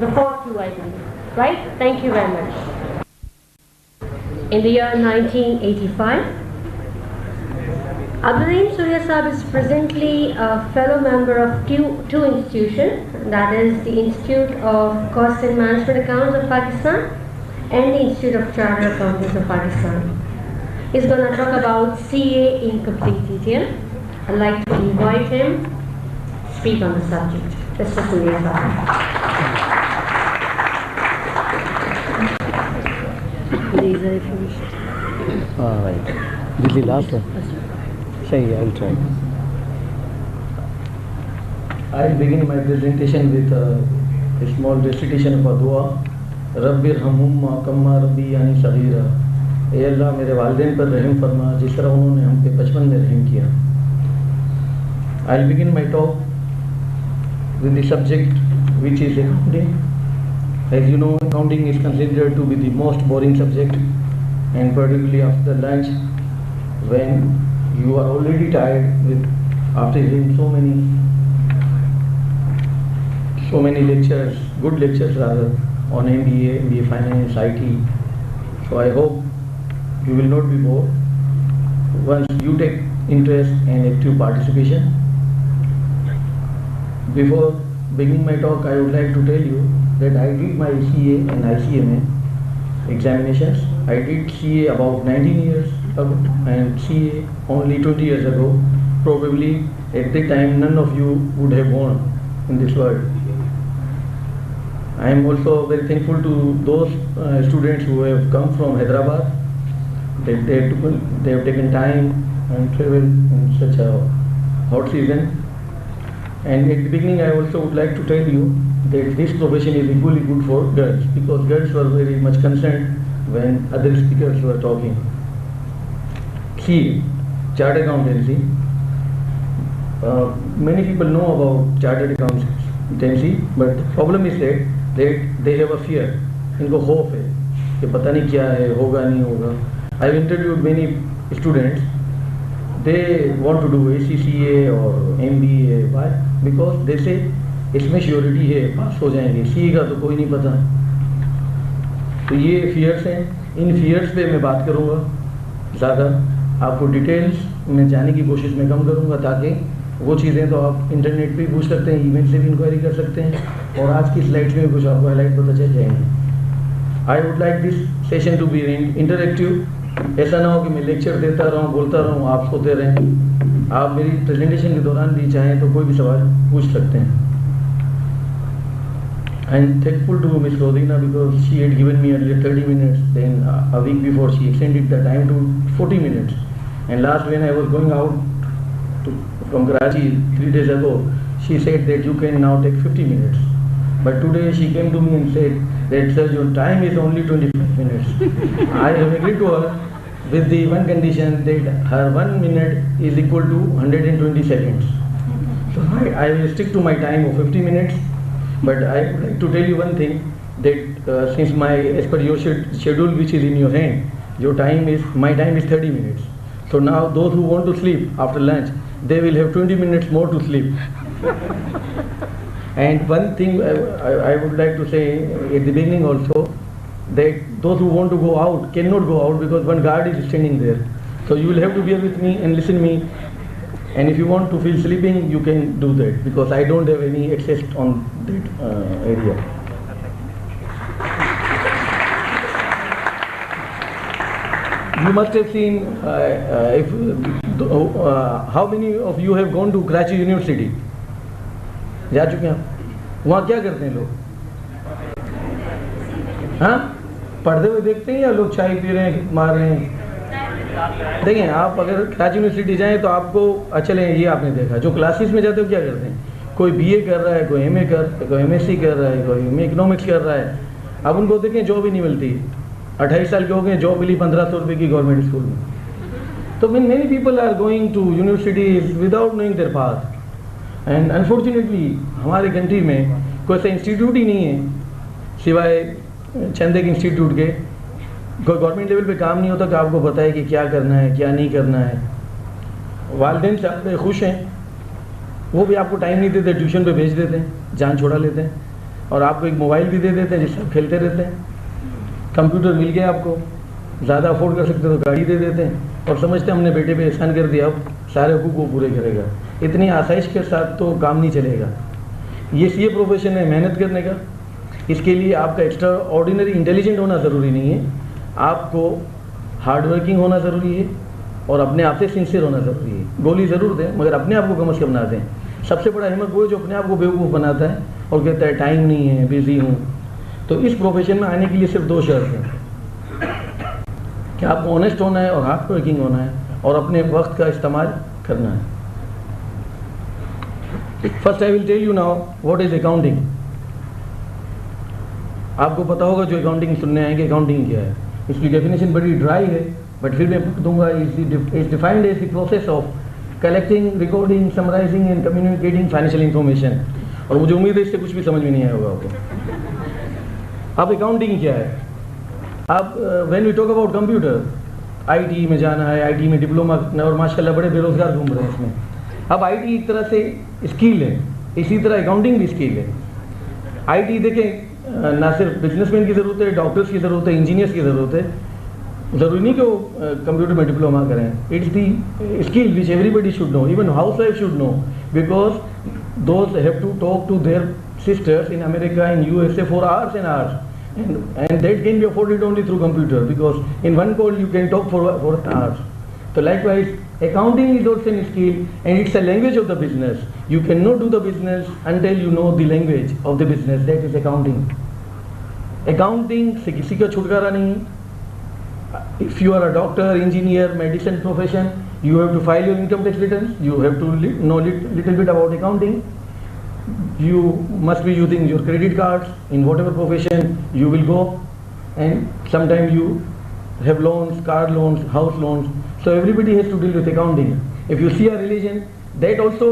before Q, I believe. Right? Thank you very much. In the year 1985, Abdulaim Surya Saab is presently a fellow member of two institutions, that is the Institute of Cost and Management Accounts of Pakistan and the Institute of Chartered Accountants of Pakistan. He's going to talk about CA in complete detail. I'd like to invite him to speak on the subject. Mr. Surya Saab. Laser if you wish. Right. This is the last one. Say, I'll try. I'll begin my presentation with a small recitation of a dua. Rabbir hamumma kamma rabbi yani saghira. ए अल्लाह मेरे वालिदैन पर रहम फरमा जिस तरह उन्होंने हम पे बचपन में रहम किया. I'll begin my talk with the subject which is accounting. As you know, accounting is considered to be the most boring subject, and particularly after lunch when you are already tired with after hearing so many lectures, good lectures rather, on MBA, MBA Finance, IT. So I hope you will not be bored once you take interest and active participation. Before beginning my talk, I would like to tell you that I did my CA and ICMA examinations. I did CA about 19 years ago and CA only 20 years ago. Probably at the time none of you would have born in this world. I am also very thankful to those students who have come from Hyderabad. They have taken time and traveled in such a hot season. And at the beginning I also would like to tell you that this profession is equally good for girls, because girls were very much concerned when other speakers were talking. CA, Chartered Accountancy. Many people know about Chartered Accountancy, but the problem is that they have a fear. इनको खौफ है कि पता नहीं क्या है, होगा नहीं होगा. I have interviewed many students. They want to do ACCA or MBA. Why? Because they say इसमें श्योरिटी है, पास हो जाएंगे. CA का तो कोई नहीं पता. तो ये फियर्स हैं. इन फियर्स पे मैं बात करूँगा ज़्यादा. आपको डिटेल्स में जाने की कोशिश मैं कम करूँगा, ताकि वो चीज़ें तो आप इंटरनेट पे भी पूछ सकते हैं, ईमेल से भी इंक्वायरी कर सकते हैं, और आज की स्लाइड्स में कुछ आपको हाईलाइट पता चल जाएंगे. I would like this session to be interactive. ऐसा ना हो कि मैं लेक्चर देता रहूँ, बोलता रहूँ, आप सोते रहें. आप मेरी प्रेजेंटेशन के दौरान भी चाहें तो कोई भी सवाल पूछ सकते हैं. I am thankful to miss Rozina because she had given me earlier 30 minutes, then a week before she extended the time to 40 minutes. And last when I was going out from Karachi 3 days ago, she said that you can now take 50 minutes. But today she came to me and said that sir, your time is only 25 minutes. I have agreed to her with the one condition that her 1 minute is equal to 120 seconds. So I will stick to my time of 50 minutes. But I would like to tell you one thing, that since as per your schedule which is in your hand, my time is 30 minutes. So now those who want to sleep after lunch, they will have 20 minutes more to sleep. And one thing I would like to say at the beginning also, that those who want to go out cannot go out because one guard is standing there. So you will have to bear with me and listen to me. And if you want to feel sleeping, you can do that, because I don't have any access on that area. You must have seen, how many of you have gone to Karachi University? जा चुके हैं आप? वहाँ क्या करते हैं लोग? हाँ? पढ़ते हुए देखते हैं या लोग चाय पी रहे हैं, मार रहे हैं? देखें, आप अगर कराची यूनिवर्सिटी जाएं तो आपको चलें, ये आपने देखा, जो क्लासेस में जाते हो क्या करते हैं? कोई BA कर रहा है, कोई MA कोई MSc कर रहा है, कोई MA इकोनॉमिक्स कर रहा है. अब उनको देखें, जॉब ही नहीं मिलती. 28 साल के हो गए, जॉब मिली 1500 रुपये की गवर्नमेंट स्कूल में. तो many people are going to universities without knowing their path. And unfortunately हमारे कंट्री में कोई ऐसा इंस्टीट्यूट ही नहीं है सिवाय चंद एक इंस्टीट्यूट के. कोई गवर्नमेंट लेवल पे काम नहीं होता कि आपको बताए कि क्या करना है, क्या नहीं करना है. वालिदैन से आप खुश हैं, वो भी आपको टाइम नहीं देते, ट्यूशन पे भेज देते हैं, जान छोड़ा लेते हैं. और आपको एक मोबाइल भी दे देते हैं जिससे आप खेलते रहते हैं। कंप्यूटर मिल गया आपको, ज़्यादा अफोर्ड कर सकते हो तो गाड़ी दे देते हैं और समझते हैं हमने बेटे पे एहसान कर दिया, अब सारे हुकूक वो पूरे करेगा। इतनी आसाइश के साथ तो काम नहीं चलेगा। ये सीए प्रोफेशन है मेहनत करने का। इसके लिए आपका एक्स्ट्रा ऑर्डिनरी इंटेलिजेंट होना ज़रूरी नहीं है, आपको हार्ड वर्किंग होना ज़रूरी है और अपने आप से सिंसियर होना ज़रूरी है। गोली ज़रूर दें मगर अपने आप को कम से कम ना दें। सबसे बड़ा हिम्मत वो है जो अपने आप को बेवकूफ़ बनाता है और कहता है टाइम नहीं है, बिज़ी हूँ। तो इस प्रोफेशन में आने के लिए सिर्फ 2 शर्त हैं कि आपको ऑनेस्ट होना है और हार्ड वर्किंग होना है और अपने वक्त का इस्तेमाल करना है। First I will tell you now what is accounting. आपको पता होगा जो अकाउंटिंग सुनने आएंगे अकाउंटिंग क्या है। इसकी डेफिनेशन बड़ी ड्राई है बट फिर मैं पढ़ दूंगा। Is defined as the process of collecting, recording, summarising and communicating financial information. और मुझे उम्मीद है इससे कुछ भी समझ में नहीं आया होगा आपको। अब अकाउंटिंग क्या है? अब when we talk about computer, IT में जाना है, आईटी में डिप्लोमा करना और माशाल्लाह बड़े बेरोजगार घूम रहे हैं इसमें। अब आईटी एक तरह से स्किल है, इसी तरह अकाउंटिंग भी स्किल है। आईटी देखें ना सिर्फ बिजनेसमैन की ज़रूरत है, डॉक्टर्स की ज़रूरत है, इंजीनियर्स की ज़रूरत है। ज़रूरी नहीं कि वो कंप्यूटर में डिप्लोमा करें। It's the skill which everybody should know, even housewife should know, because those have to talk to their sisters in America, in USA for hours and hours, and that can be afforded only through computer because in one call you can talk for hours. So likewise, accounting is also a skill and it's a language of the business. You cannot do the business until you know the language of the business. That is accounting. Accounting से किसी का छुटकारा नहीं। If you are a doctor, engineer, medicine profession, you have to file your income tax returns. You have to know little bit about accounting. You must be using your credit cards in whatever profession you will go, and sometimes you have loans, car loans, house loans. So everybody has to deal with accounting. If you see a religion, that also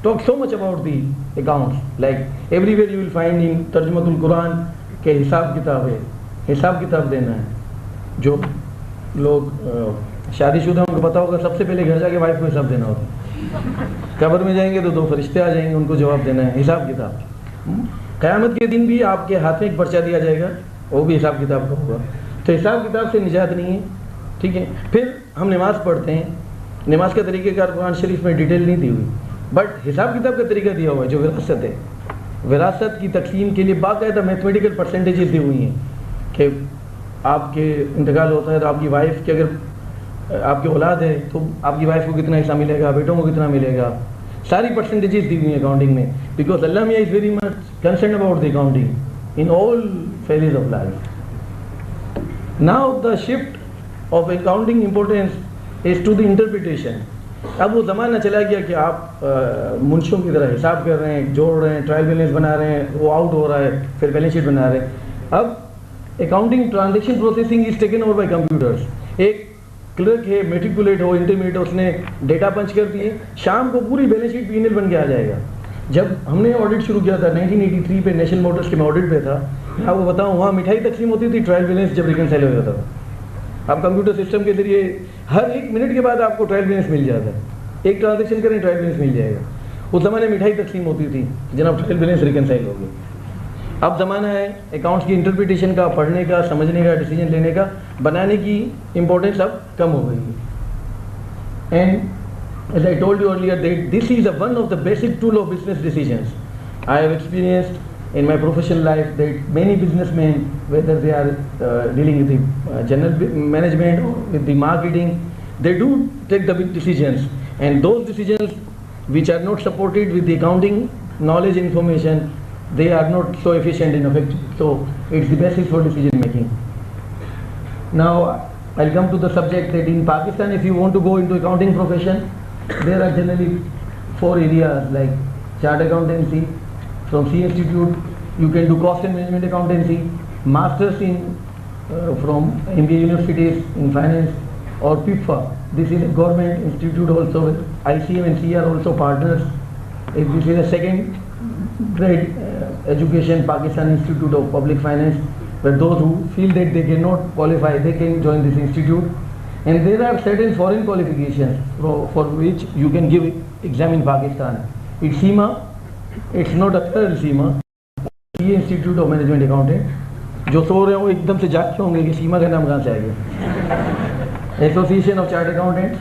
talks so much about the accounts. Like everywhere you will find in Tarjumatul Quran के हिसाब किताब है, हिसाब किताब देना है। जो लोग शादीशुदा उनको पता होगा सबसे पहले घर जाके वाइफ को हिसाब देना होता है। कब्र में जाएंगे तो 2 फरिश्ते आ जाएंगे, उनको जवाब देना है, हिसाब किताब। क़यामत के दिन भी आपके हाथ में एक पर्चा दिया जाएगा, वो भी हिसाब किताब का होगा। तो हिसाब किताब से निजात नहीं है, ठीक है। फिर हम नमाज़ पढ़ते हैं, नमाज का तरीक़ेकार कुरान शरीफ में डिटेल नहीं दी हुई, बट हिसाब किताब का तरीका दिया हुआ है। जो विरासत है, विरासत की तकसीम के लिए बाकायदा मैथमेटिकल परसेंटेजेस दी हुई हैं कि आपके इंतकाल होता है तो आपकी वाइफ के अगर आपकी औलाद है तो आपकी वाइफ को कितना हिस्सा मिलेगा, बेटों को कितना मिलेगा, सारी परसेंटेजेस दी हुई हैं अकाउंटिंग में। Because Allah Miyan is very much concern about the accounting in all phases of life. Now the shift of accounting importance is to the interpretation. अब वो ज़माना चला गया कि आप मुंशियों की तरह हिसाब कर रहे हैं, जोड़ रहे हैं, ट्रायल बैलेंस बना रहे हैं, वो आउट हो रहा है, फिर बैलेंस शीट बना रहे हैं। अब accounting transaction processing is taken over by computers. एक क्लर्क है, मेट्रिकुलेट हो, इंटरमीडिएट हो, उसने डेटा पंच कर दिए, शाम को पूरी बैलेंस शीट P&L बन के आ जाएगा। जब हमने ऑडिट शुरू किया था 1983 पे, नेशनल मोटर्स के मैं ऑडिट पे था, मैं आपको बताऊँ वहाँ मिठाई तकसीम होती थी, ट्रायल बैलेंस जब रिकनसाइल हो जाता था। अब कंप्यूटर सिस्टम के जरिए हर 1 मिनट के बाद आपको ट्रायल बैलेंस मिल जाता है। एक ट्रांजेक्शन करें ट्रायल बैलेंस मिल जाएगा। उस ज़माने मिठाई तकसीम होती थी, जनाब ट्रायल बैलेंस रिकनसाइल हो गई। अब ज़माना है अकाउंट्स की इंटरप्रिटेशन का, पढ़ने का, समझने का, डिसीजन लेने का, बनाने की इम्पोर्टेंस अब कम हो गई है। And as I told you earlier that this is one of the basic tool of business decisions. I have experienced in my professional life that many businessmen, whether they are dealing with the general management or with the marketing, they do take the big decisions, and those decisions which are not supported with the accounting knowledge information, they are not so efficient and effective. So it's the basis for decision making. Now I'll come to the subject that in Pakistan, if you want to go into accounting profession, there are generally 4 areas like chart accountancy. From C Institute, you can do cost and management accountancy, masters in from MBA universities in finance, or PIPFA. This is a government institute also. ICM and CE are also partners. This is a second grade education, Pakistan Institute of Public Finance, where those who feel that they cannot qualify, they can join this institute. And there are certain foreign qualifications for which you can give exam in Pakistan. It's CIMA. It's not a third CIMA. CA institute of management accountant. जो सो रहे हो एकदम से जागते होंगे कि सीमा का नाम कहाँ से आ गया। Association of chartered accountants,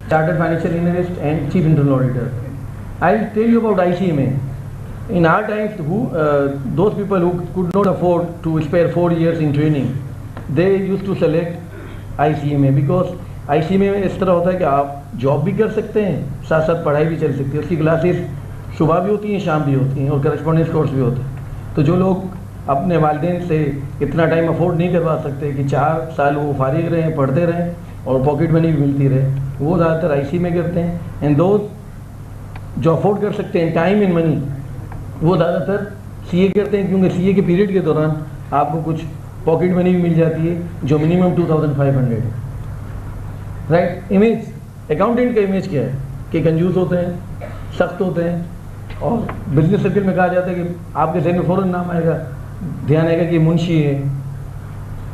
chartered financial analyst and chief internal auditor. I tell you about ICMA. In our times, those people who could not afford to spare 4 years in training, they used to select ICMA because ICMA में इस तरह होता है कि आप job भी कर सकते हैं, साथ साथ पढ़ाई भी चल सकती है। उसकी क्लासेस सुबह भी होती हैं, शाम भी होती हैं, और करस्पॉन्डेंस कोर्स भी होता है। तो जो लोग अपने वालिदैन से इतना टाइम अफोर्ड नहीं करवा सकते कि 4 साल वो फारिग रहें, पढ़ते रहें और पॉकेट मनी भी मिलती रहे, वो ज़्यादातर ICMA करते हैं। एंड दोस्त जो अफोर्ड कर सकते हैं टाइम एंड मनी, वो ज़्यादातर CA करते हैं, क्योंकि CA के पीरियड के दौरान आपको कुछ पॉकेट मनी भी मिल जाती है जो मिनिमम 2500 है। राइट। इमेज अकाउंटेंट का इमेज क्या है कि कंजूस होते हैं, सख्त होते हैं, और बिजनेस सर्कल में कहा जाता है कि आपके जहन में फ़ौरन नाम आएगा, ध्यान आएगा कि मुंशी है।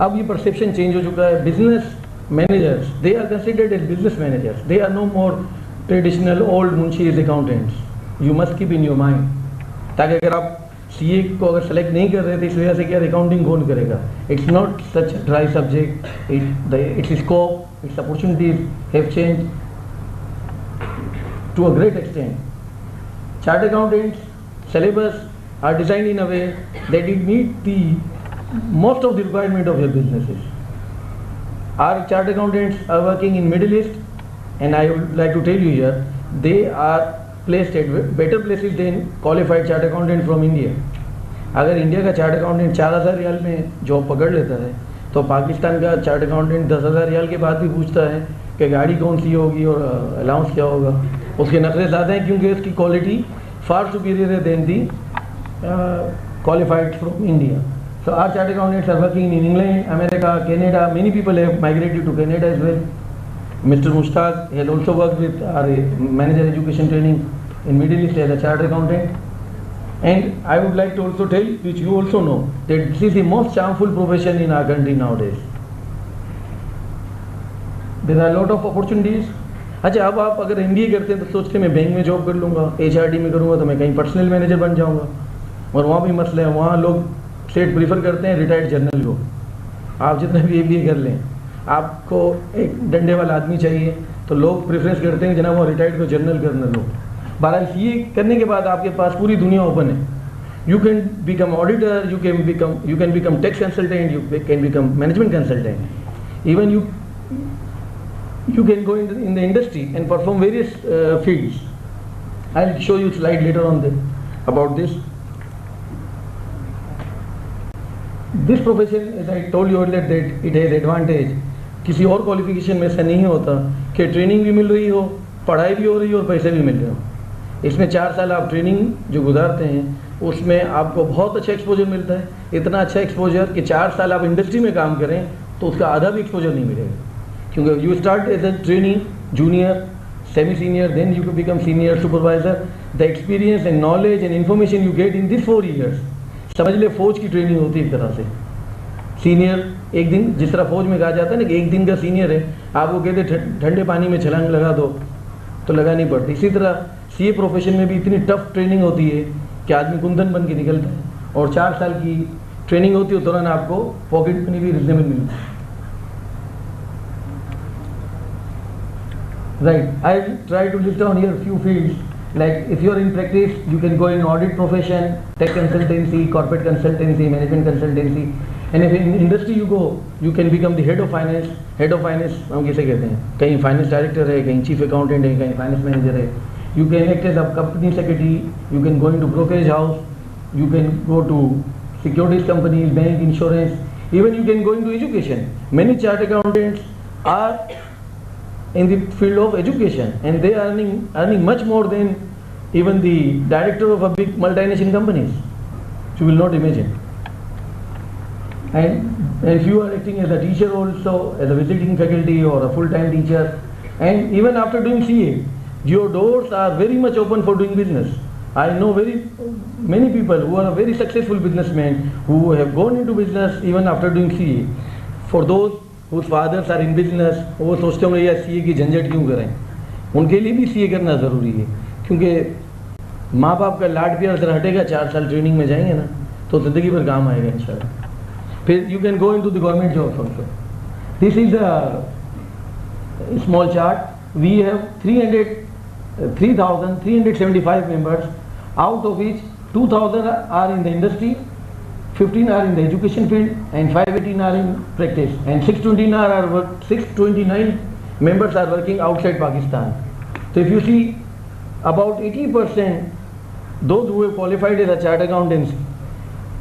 अब ये परसेप्शन चेंज हो चुका है। Business managers, they are considered as business managers, they are no more traditional old munshi is accountants. You must keep in your mind, ताकि अगर आप CA को अगर सेलेक्ट नहीं कर रहे थे इस वजह से क्या अकाउंटिंग कौन करेगा। It's not such dry subject, its scope, its opportunities have change to a great extent. Chartered accountants syllabus are designed in a way that it meet the most of the requirement of your businesses. Our chartered accountants are working in Middle East, and I would like to tell you here, they are placed at better places than qualified chartered accountant from India. अगर India का chartered accountant 4000 riyal में job पकड़ लेता है, तो पाकिस्तान का chartered accountant 10,000 riyal के बाद भी पूछता है कि गाड़ी कौन सी होगी और अलाउंस क्या होगा। उसके नखरे ज़्यादा हैं क्योंकि उसकी क्वालिटी फार सुपीरियर है than the qualified from India. So our chartered accountants are working in England, America, Canada. Many people have migrated to Canada as well. Mr. Mushtaq has also worked with our manager education training in Middle East as a chartered accountant. And I would like to also tell, which you also know, that this is the most charmful profession in our country nowadays. There are a lot of opportunities. अच्छा, अब आप अगर MBA करते हैं तो सोचते हैं मैं बैंक में जॉब कर लूँगा, HRD में करूँगा तो मैं कहीं पर्सनल मैनेजर बन जाऊँगा, और वहाँ भी मसला है, वहाँ लोग सेट प्रीफर करते हैं रिटायर्ड जर्नल को। आप जितना भी MBA कर लें, आपको एक डंडे वाला आदमी चाहिए, तो लोग प्रेफरेंस करते हैं जनाब वो रिटायर्ड को जर्नल कर्नल हो। बहरहाल CA करने के बाद आपके पास पूरी दुनिया ओपन है। You can become auditor, you can become tax consultant, you can become management consultant, even you can go in the industry and perform various fields. I'll show you slide later on about this. This profession, as I told you earlier, that it has advantage. किसी और qualification में ऐसा नहीं होता कि training भी मिल रही हो, पढ़ाई भी हो रही हो और पैसे भी मिल रहे हो। इसमें 4 साल आप ट्रेनिंग जो गुजारते हैं उसमें आपको बहुत अच्छा एक्सपोजर मिलता है। इतना अच्छा एक्सपोजर कि 4 साल आप इंडस्ट्री में काम करें तो उसका आधा भी एक्सपोजर नहीं मिलेगा, क्योंकि you start as a trainee, junior, semi senior, then you become senior supervisor. The experience and knowledge and information you get in this 4 years, समझ ले फौज की ट्रेनिंग होती है एक तरह से। सीनियर एक दिन, जिस तरह फौज में कहा जाता है ना कि एक दिन का सीनियर है, आपको कहते ठंडे पानी में छलांग लगा दो तो लगा नहीं पड़ती। इसी तरह CA प्रोफेशन में भी इतनी टफ ट्रेनिंग होती है कि आदमी कुंदन बन के निकलता है, और 4 साल की ट्रेनिंग होती है, दौरान आपको पॉकेट मनी भी रिजनेबल मिलती है। Right, I'll try to list down here a few fields. Like if you're in practice, you can go in audit profession, tech consultancy, corporate consultancy, management consultancy. And if in industry you go, you can become the head of finance. Head of finance हम कैसे कहते हैं? कहीं finance director है, कहीं chief accountant है, कहीं finance manager है. You can act as a company secretary. You can go into brokerage house. You can go to securities companies, bank, insurance. Even you can go into education. Many chartered accountants are in the field of education, and they are earning much more than even the director of a big multinational companies. You will not imagine. And if you are acting as a teacher also, as a visiting faculty or a full-time teacher, and even after doing CA, your doors are very much open for doing business. I know very many people who are very successful businessmen who have gone into business even after doing CA. For those whose fathers are in business, वो सोचते होंगे यार CA की झंझट क्यों करें, उनके लिए भी CA करना ज़रूरी है, क्योंकि माँ बाप का लाड प्यार जरा हटेगा, 4 साल ट्रेनिंग में जाएंगे ना, तो ज़िंदगी भर काम आएगा इंशाल्लाह. फिर you can go into the government jobs also. This is a small chart. We have 3,375 members, out of which 2,000 are in the industry, 15 are in the education field, and 518 are in practice, and 629 members are working outside Pakistan. So if you see, about 80% those who have qualified as a chartered accountants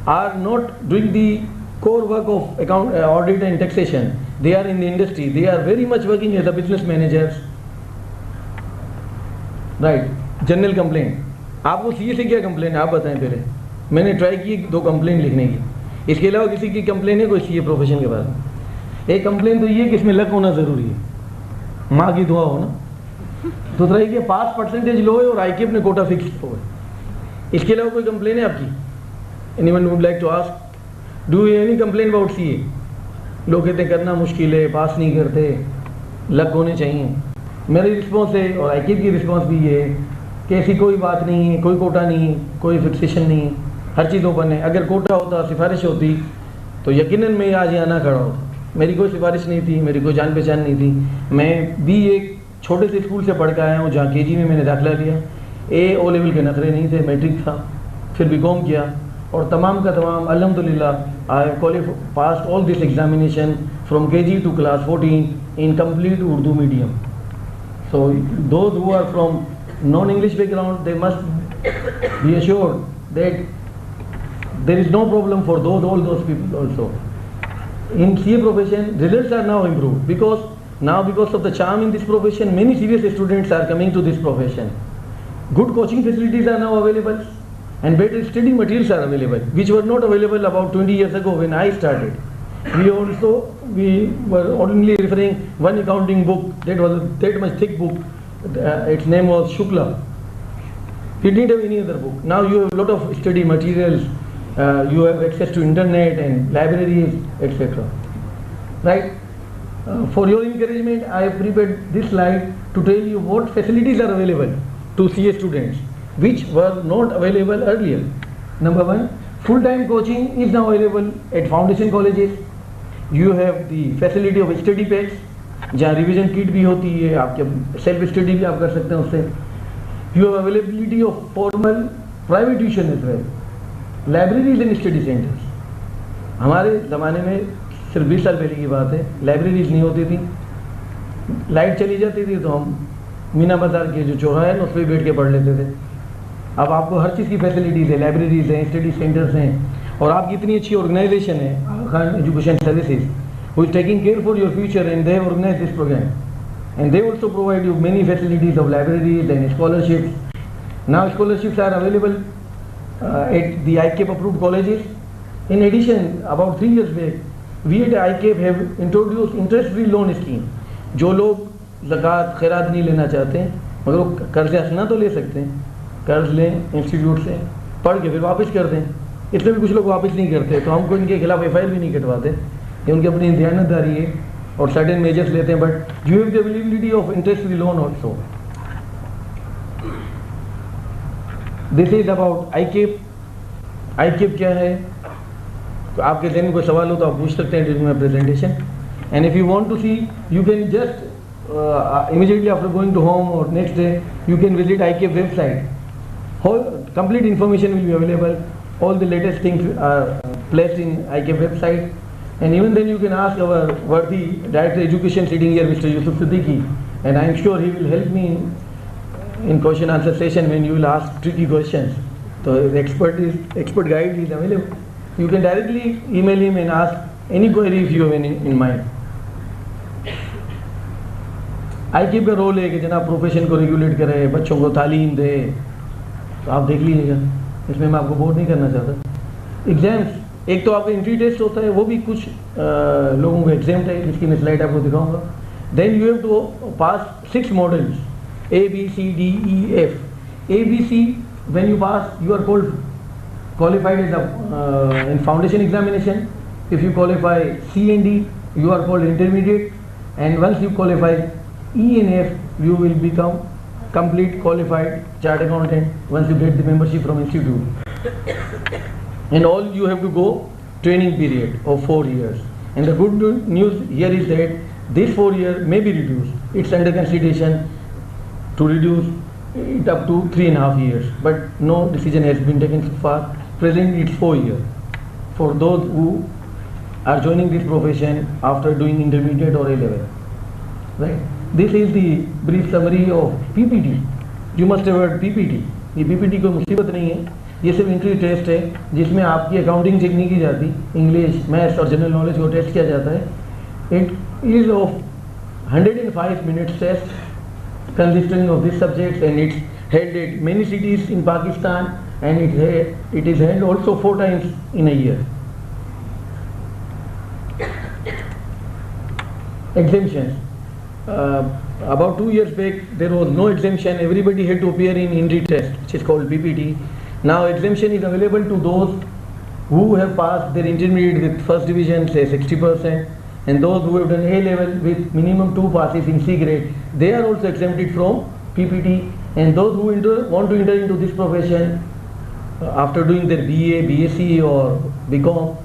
are not doing the core work of audit and taxation. They are in the industry. They are very much working as a business managers. Right. General complaint. आपको CA से क्या complain है आप बताएं पहले. मैंने try की 2 complaint लिखने की. इसके अलावा किसी की कंप्लेन है कोई सीए प्रोफेशन के बारे में? एक कंप्लेन तो ये कि इसमें लक होना ज़रूरी है, माँ की दुआ हो ना. दूसरा ये कि पास परसेंटेज लो है और आईकेएफ ने कोटा फिक्स हो है. इसके अलावा कोई कंप्लेन है आपकी? Anyone would like to ask, do you any complain about CA? लोग कहते करना मुश्किल है, पास नहीं करते, लक होने चाहिए. मेरी रिस्पॉन्स है और आईकेएफ की रिस्पॉन्स भी ये है कि ऐसी कोई बात नहीं है, कोई कोटा नहीं है, कोई फिक्सेशन नहीं है, हर चीज़ ओपन है. अगर कोटा होता, सिफारिश होती तो यकीनन मैं आज यहाँ ना खड़ा होता. मेरी कोई सिफारिश नहीं थी, मेरी कोई जान पहचान नहीं थी. मैं भी एक छोटे से स्कूल से पढ़ के आया हूँ जहाँ केजी में मैंने दाखिला लिया. ओ लेवल के नखरे नहीं थे, मैट्रिक था, फिर बीकॉम किया और तमाम का तमाम अल्हम्दुलिल्लाह I pass all this examination from KG to class 14 in complete Urdu medium. So those who are from non English background they must be assured that there is no problem for all those people also. In CA profession, results are now improved because of the charm in this profession, many serious students are coming to this profession. Good coaching facilities are now available and better study materials are available, which were not available about 20 years ago when I started. We were only referring one accounting book, that was that much thick book. Its name was Shukla. We didn't have any other book. Now you have a lot of study materials. You have access to internet and libraries, etc. Right? For your encouragement, I have prepared this slide to tell you what facilities are available to CA students, which were not available earlier. Number 1, full-time coaching is now available at foundation colleges. You have the facility of study packs, जहाँ revision kit भी होती है, आपके self study भी आप कर सकते हैं उससे. You have availability of formal private tuition as well. Libraries and study centers. हमारे ज़माने में सिर्फ 20 साल पहले की बात है, लाइब्रेरीज नहीं होती थी. लाइट चली जाती थी तो हम मीना बाजार के जो चौराहे हैं उस पर बैठ के पढ़ लेते थे. अब आपको हर चीज़ की फैसिलिटीज़ है, लाइब्रेरीज हैं, स्टडी सेंटर्स हैं, और आपकी इतनी अच्छी ऑर्गेनाइजेशन है Khan education services, who is taking care for your future, and they have organized this program, and they also provide you many facilities of libraries and scholarships. Now scholarships are available at the ICAP approved colleges. In addition, about 3 years back, we at ICAP have introduced interest free loan scheme. जो लोग ज़कात खैरात नहीं लेना चाहते हैं मगर वो कर्ज हसना तो ले सकते हैं, कर्ज लें इंस्टीट्यूट से, पढ़ के फिर वापस कर दें. इसमें भी कुछ लोग वापस नहीं करते तो हमको इनके खिलाफ FIR भी नहीं कटवाते. ये उनकी अपनी ध्यानदारी है और सर्टेन मेजर्स लेते हैं. But you have the availability of interest free loan also. This is about ICAP. ICAP क्या है? तो आपके जहन में कोई सवाल हो तो आप पूछ सकते हैं during my presentation. And if you want to see you can just immediately after going to home or next day you can visit ICAP website. Whole complete information will be available. All the latest things are placed in ICAP website. And even then you can ask our worthy Director Education sitting here, Mr. Yusuf Siddiqui, and I am sure he will help me in question answer session when you will ask tricky questions. So the expert guide is available. You can directly email him and ask any query if you have any in mind. ICAP का role है कि जनाब profession को regulate करे, बच्चों को तालीम दे. तो आप देख लीजिएगा, इसमें मैं आपको बोर नहीं करना चाहता. एग्जाम्स, एक तो आपका एंट्री टेस्ट होता है, वो भी कुछ लोगों को एग्जाम्ट है, जिसकी मैं स्लाइड आपको दिखाऊंगा. Then you have to pass 6 models A, B, C, D, E, F. A, B, C, when you pass, you are qualified as in foundation examination. If you qualify C and D, you are called intermediate. And once you qualify E and F, you will become complete qualified chartered accountant once you get the membership from institute. and all you have to go training period of 4 years. And the good news here is that this 4 year may be reduced. It's under consideration to reduce it up to 3.5 years, but no decision has been taken so far. Presently it's 4 years for those who are joining this profession after doing intermediate or A level. Right? This is the brief summary of PPT. You must have heard PPT. ये PPT कोई मुसीबत नहीं है, ये सिर्फ interview test है जिसमें आपकी अकाउंटिंग चेक नहीं की जाती, इंग्लिश, मैथ्स और जनरल नॉलेज को टेस्ट किया जाता है. It is of 105 minutes test consisting of these subjects, and it's held at many cities in Pakistan, and it is held also 4 times in a year. Exemptions. About 2 years back there was no exemption, everybody had to appear in INRI test, which is called PPT. Now exemption is available to those who have passed their intermediate with first division, say 60%, and those who have done A level with minimum 2 passes in C grade, they are also exempted from PPT. And those who want to enter into this profession after doing their BA, BSc or BCom,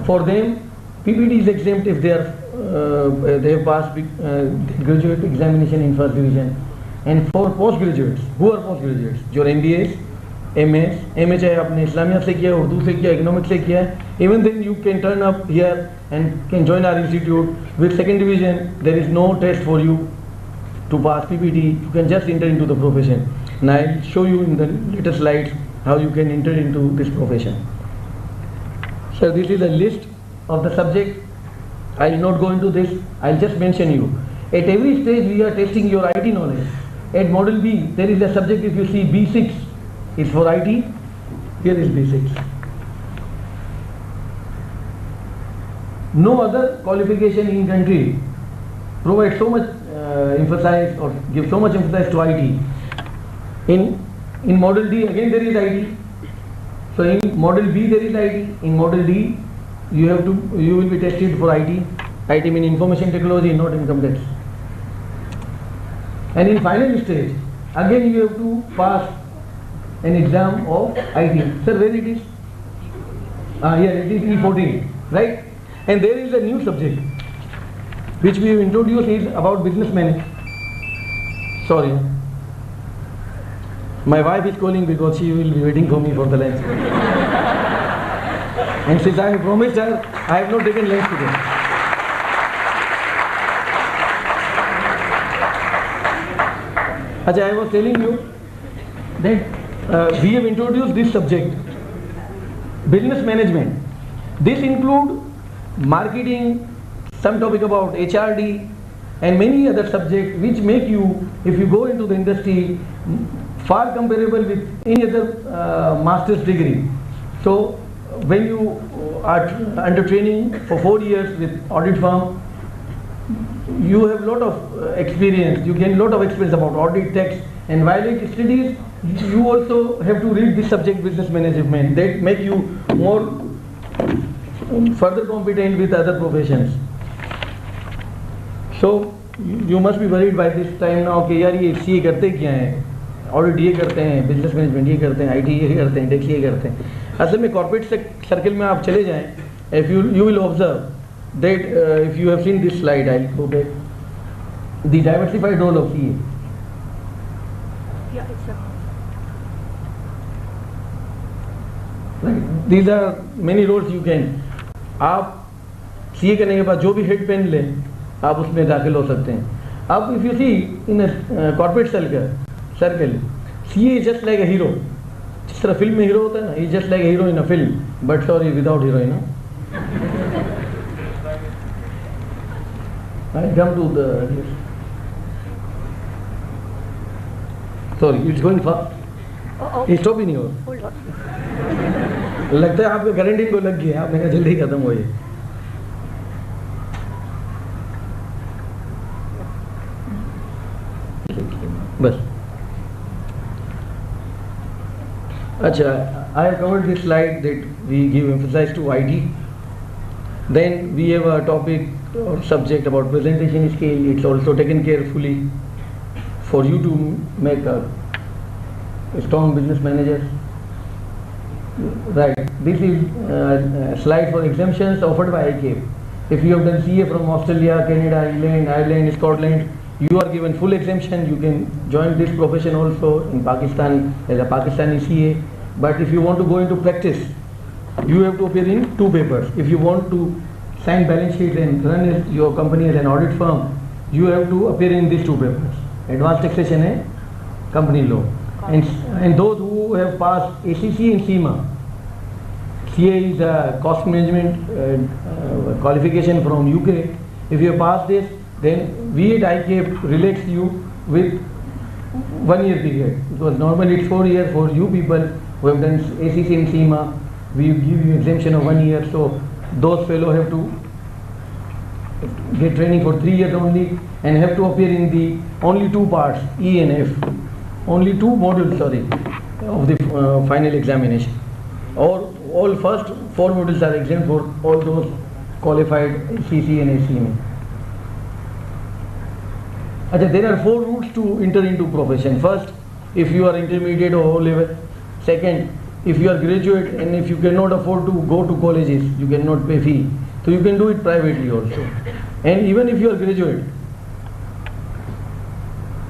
for them PPT is exempt if they have passed graduate examination in first division. And for postgraduates, who are postgraduates, जो MBAs, MS, MA चाहे आपने इस्लामिया से किया, उर्दू से किया, economics से किया, even then you can turn up here and can join our institute with second division. There is no test for you to pass PPT. You can just enter into the profession. And I'll show you in the later slides how you can enter into this profession. So this is a list of the subject. I will not go into this. I'll just mention you. At every stage we are testing your IT knowledge. At Model B there is a subject, if you see B6 is for IT. Here is B6. No other qualification in country provides so much emphasis or give so much emphasis to IT. In Model D again there is IT. So in Model B there is IT. In Model D you will be tested for IT. IT means information technology, not income tax. And in final stage again you have to pass an exam of IT. Sir, where it is? Here it is E14, right? And there is a new subject which we have introduced, is about business management. Sorry, my wife is calling because she will be waiting for me for the lunch. And since I have promised her, I have not taken lunch today. Achha, I was telling you that we have introduced this subject, business management. This includes marketing, some topic about HRD and many other subjects which make you, if you go into the industry, far comparable with any other master's degree. So when you are under training for 4 years with audit firm, you have lot of experience, you gain lot of experience about audit, tax, and while it studies, you also have to read this subject, business management, that make you more further competent with other professions. So you must be worried by this time now कि यार ये CA करते क्या हैं, audit ये करते हैं, business management ये करते हैं, IT ये करते हैं, टैक्स ये करते हैं. असल में कॉर्पोरेट सर्कल में आप चले जाएं, if you will observe that if you have seen this slide, I'll go back, the diversified role of CA. Yeah, it's a Right. These are many roles you can. आप CA करने के बाद जो भी हेड पेन लें आप उसमें दाखिल हो सकते हैं. अब if you see in a corporate circle, CA is just like a hero. जिस तरह फिल्म में हीरो होता है ना, he is just like a hero in a film, but sorry without heroine. I come to the. Sorry, it's going fast. oh. Stop in here. Hold on. लगता है आपके current इनको लग गया, आपने कहा जल्दी खत्म हो ये. बस. अच्छा, I have covered this slide that we give emphasis to IT. Then we have a topic or subject about presentation skill. It's also taken carefully for you to make a strong business manager. Right. This is a slide for exemptions offered by ICAP. If you have done CA from Australia, Canada, England, Ireland, Scotland, you are given full exemption. You can join this profession also in Pakistan as a Pakistani CA. But if you want to go into practice, you have to appear in two papers. If you want to sign balance sheet and run your company as an audit firm, you have to appear in these two papers. Advanced taxation and company law. And those who have passed ACC and CIMA, CA is a cost management qualification from UK. If you have passed this, then we at ICAP relates you with 1 year period. Because normally it's 4 years for you people who have done ACC and CIMA. We give you exemption of 1 year. So those fellows have to get training for 3 years only and have to appear in the only two parts, E and F. Only two modules, sorry, of the final examination. All first 4 modules are exempt for all those qualified CC and ACMA. There are 4 routes to enter into profession. First, if you are intermediate or O level. Second, if you are graduate and if you cannot afford to go to colleges, you cannot pay fee. So you can do it privately also. And even if you are graduate,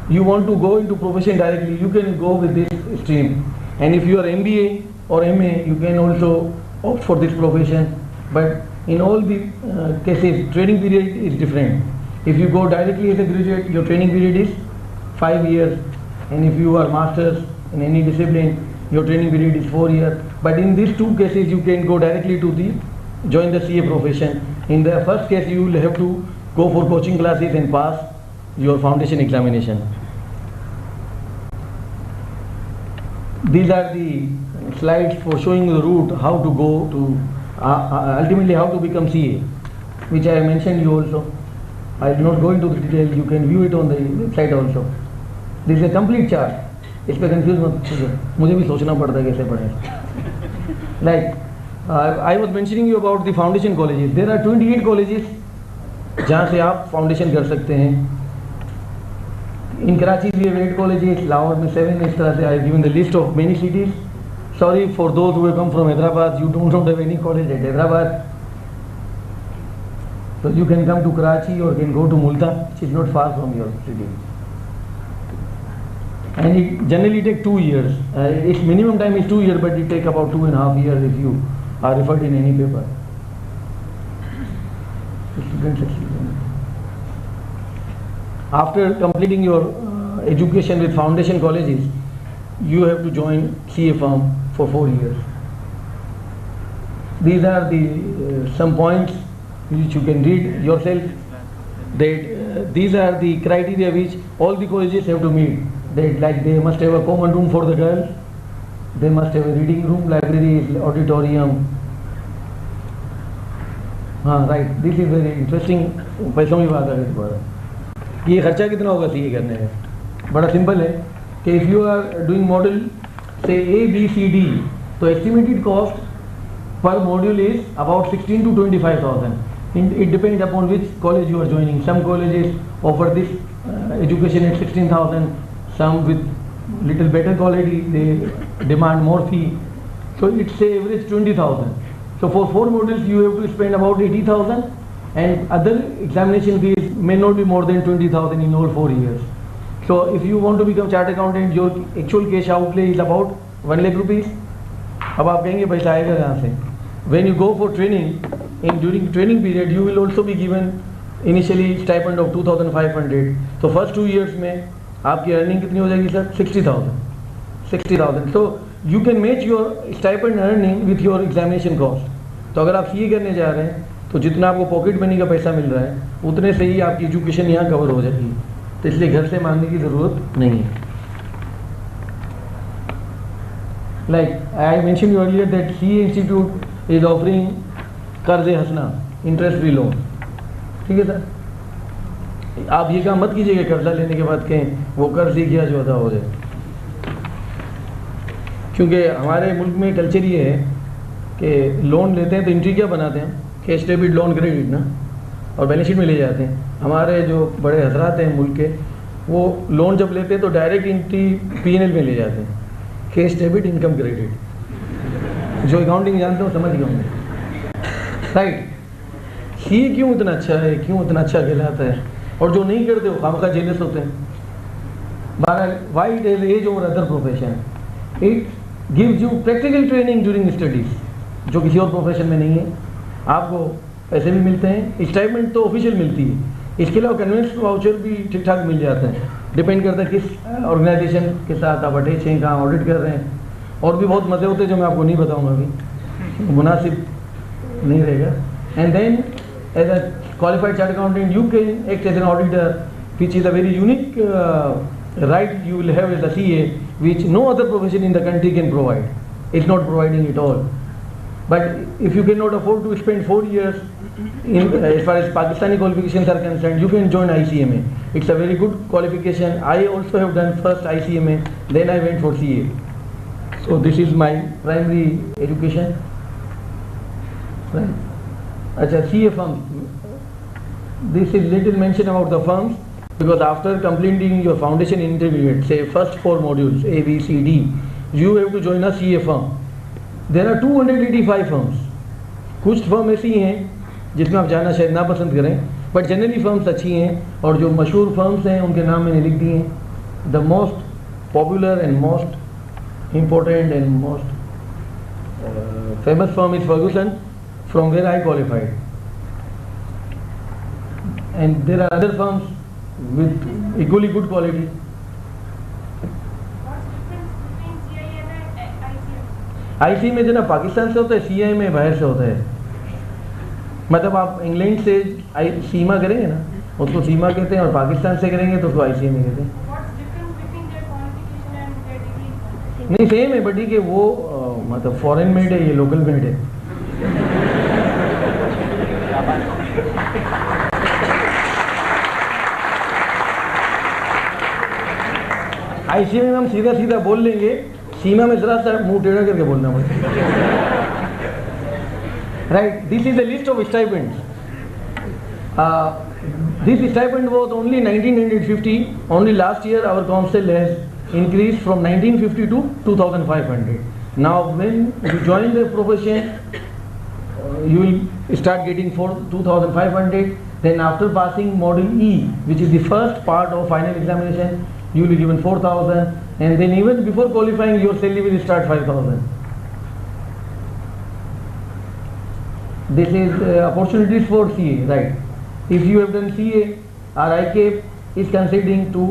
you want to go into profession directly, you can go with this stream. And if you are MBA or MA, you can also opt for this profession. But in all the cases, training period is different. If you go directly as a graduate, your training period is 5 years. And if you are masters in any discipline, your training period is 4 years. But in these two cases, you can go directly to join the CA profession. In the first case, you will have to go for coaching classes and pass your foundation examination. These are the slides for showing the route, how to go to, ultimately how to become CA, which I mentioned you also. I will not go into the detail, you can view it on the website also. This is a complete chart. इस पे confuse मत कीजिए, मुझे भी सोचना पड़ता है कैसे पढ़ें. Like I was mentioning you about the foundation colleges. There are 28 colleges जहाँ से आप foundation कर सकते हैं. In Karachi we have 8 colleges, Lahore में 7. इस तरह से I have given the list of many cities. Sorry for those who have come from Hyderabad, you don't have any college at Hyderabad. So you can come to Karachi or can go to Multan, which is not far from your city. And it generally takes 2 years. Its minimum time is 2 years, but it takes about 2.5 years if you are referred in any paper. After completing your education with foundation colleges, you have to join CA firm for 4 years. These are the some points which you can read yourself. That these are the criteria which all the colleges have to meet. Like they must have a common room for the girls, they must have a reading room, library, auditorium. Right, this is very interesting. पैसों की बात है दोबारा. ये खर्चा कितना होगा CA करने में? बड़ा सिंपल है कि if you are doing model say A, B, C, D, तो estimated cost per module is about 16 to 25,000. It depends upon which college you are joining. Some colleges offer this education at 16,000. Some with little better quality, they demand more fee. So it's say average 20,000. So for 4 modules you have to spend about 80,000, and other examination fees may not be more than 20,000 in all 4 years. So if you want to become chartered accountant, your actual cash outlay is about 1 lakh rupees. अब आप कहेंगे पैसा आएगा कहाँ से? When you go for training, during training period you will also be given initially stipend of 2,500. So first 2 years में आपकी earning कितनी हो जाएगी sir? 60,000. So you can match your stipend earning with your examination cost. तो अगर आप CA करने जा रहे हैं तो जितना आपको पॉकेट मनी का पैसा मिल रहा है उतने से ही आपकी एजुकेशन यहाँ कवर हो जाएगी. तो इसलिए घर से मांगने की ज़रूरत नहीं है. Like I mentioned earlier that CA Institute is offering कर्ज़े हंसना, इंटरेस्ट फ्री लोन. ठीक है सर? आप ये काम मत कीजिएगा कर्जा लेने के बाद कहें वो कर्ज ही किया जो अदा हो जाए. क्योंकि हमारे मुल्क में कल्चर ये है कि लोन लेते हैं तो एंट्री क्या बनाते हैं? कैश डेबिट लोन क्रेडिट ना, और बैलेंस शीट में ले जाते हैं. हमारे जो बड़े हजरात हैं मुल्क के, वो लोन जब लेते हैं तो डायरेक्ट एंट्री P&L में ले जाते हैं, कैश डेबिट इनकम क्रेडिट. जो अकाउंटिंग जानते हो समझ गए होंगे, राइट। सीए क्यों इतना अच्छा है, क्यों इतना अच्छा कहलाता है, और जो नहीं करते वो खामखा जेलस होते हैं। बहरहाल, why it is as over other profession, it gives you practical training during studies जो किसी और प्रोफेशन में नहीं है। आपको पैसे भी मिलते हैं, स्टाइपेंड तो ऑफिशियल मिलती है, इसके अलावा कन्वेंस वाउचर भी ठीक ठाक मिल जाते हैं, डिपेंड करता है किस ऑर्गेनाइजेशन के साथ आप अटैच हैं, कहाँ ऑडिट कर रहे हैं। और भी बहुत मज़े होते हैं जो मैं आपको नहीं बताऊंगा अभी, मुनासिब नहीं रहेगा। And then as a qualified chartered accountant you can act as an auditor, which is a very unique right you will have as a CA, which no other profession in the country can provide. It's not providing it all. But if you cannot afford to spend 4 years in, as far as Pakistani qualifications are concerned, you can join ICMA. It's a very good qualification. I also have done first ICMA, then I went for CA. So this is my primary education. Right. Acha, CA firms. This is little mention about the firms. Because after completing your foundation intermediate, say first 4 modules A, B, C, D, you have to join a CA firm. There are 285 firms. कुछ firm ऐसी हैं जिसमें आप जाना शायद ना पसंद करें, बट जनरली फर्म्स अच्छी हैं, और जो मशहूर फर्म्स हैं उनके नाम मैंने लिख दिए हैं। The most popular and most important and most famous firm is Ferguson, from where I qualified, and there are other firms with equally good quality. IC में जो ना पाकिस्तान से होता है, CI में बाहर से होता है। मतलब आप इंग्लैंड से सीमा करेंगे ना, उसको सीमा कहते हैं, और पाकिस्तान से करेंगे तो उसको ICA में कहते हैं। नहीं सेम है, बट ठीक है, वो मतलब फॉरेन मेड है, ये लोकल मेड है। ICA में हम सीधा सीधा बोल लेंगे, सीमा में जरा सा मुंह टेढ़ा करके बोलना पड़ेगा। Right, this is the list of stipends. This stipend was only 1950. Only last year our council has increased from 1950 to 2,500. Now when you join the profession, you will start getting for 2,500. Then after passing module E, which is the first part of final examination, you will be given 4,000, and then even before qualifying your salary will start 5,000. This is opportunities for CA, right? If you have done CA, or ICAP is considering to